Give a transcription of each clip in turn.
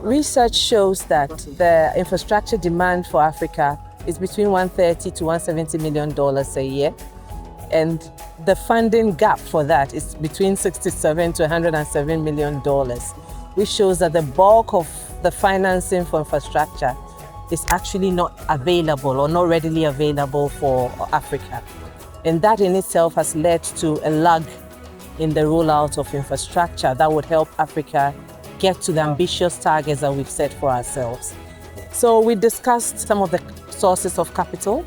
Research shows that the infrastructure demand for Africa is between $130 to $170 million a year. And the funding gap for that is between $67 to $107 million, which shows that the bulk of the financing for infrastructure is actually not available or not readily available for Africa. And that in itself has led to a lag in the rollout of infrastructure that would help Africa get to the ambitious targets that we've set for ourselves. So we discussed some of the sources of capital,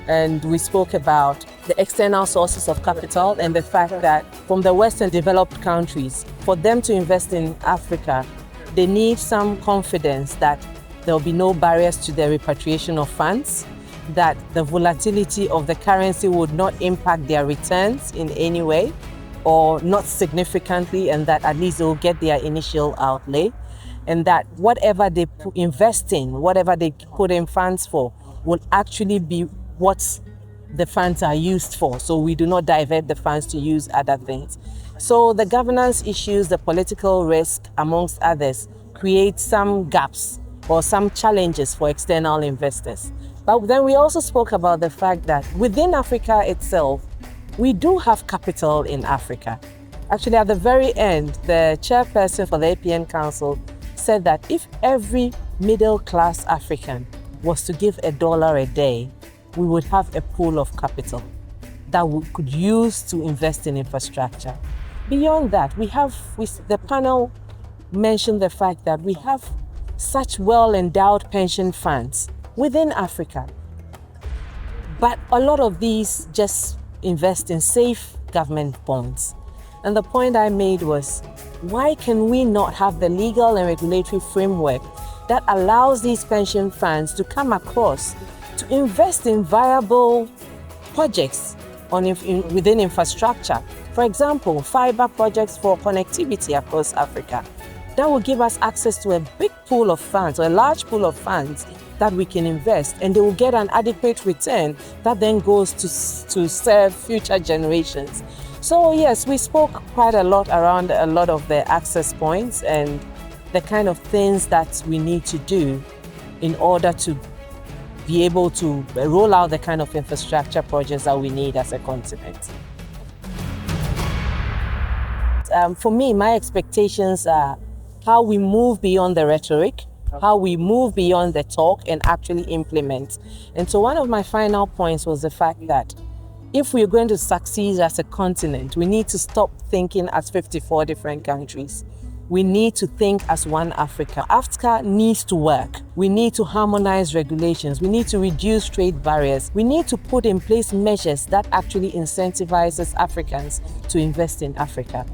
and we spoke about the external sources of capital and the fact that from the Western developed countries, for them to invest in Africa, they need some confidence that there will be no barriers to the repatriation of funds, that the volatility of the currency would not impact their returns in any way or not significantly, and that at least they will get their initial outlay, and that whatever they invest in, whatever they put in funds for, will actually be what the funds are used for. So we do not divert the funds to use other things. So the governance issues, the political risk, amongst others, create some gaps or some challenges for external investors. But then we also spoke about the fact that within Africa itself, we do have capital in Africa. Actually, at the very end, the chairperson for the APN Council said that if every middle-class African was to give $1 a day, we would have a pool of capital that we could use to invest in infrastructure. Beyond that, the panel mentioned the fact that we have such well-endowed pension funds within Africa. But a lot of these just invest in safe government bonds. And the point I made was, why can we not have the legal and regulatory framework that allows these pension funds to come across to invest in viable projects within infrastructure? For example, fiber projects for connectivity across Africa. That will give us access to a big pool of funds, or a large pool of funds that we can invest, and they will get an adequate return that then goes to serve future generations. So yes, we spoke quite a lot around a lot of the access points and the kind of things that we need to do in order to be able to roll out the kind of infrastructure projects that we need as a continent. For me, my expectations are how we move beyond the rhetoric, how we move beyond the talk and actually implement. And so one of my final points was the fact that if we're going to succeed as a continent, we need to stop thinking as 54 different countries. We need to think as one Africa. AfCFTA needs to work. We need to harmonize regulations. We need to reduce trade barriers. We need to put in place measures that actually incentivizes Africans to invest in Africa.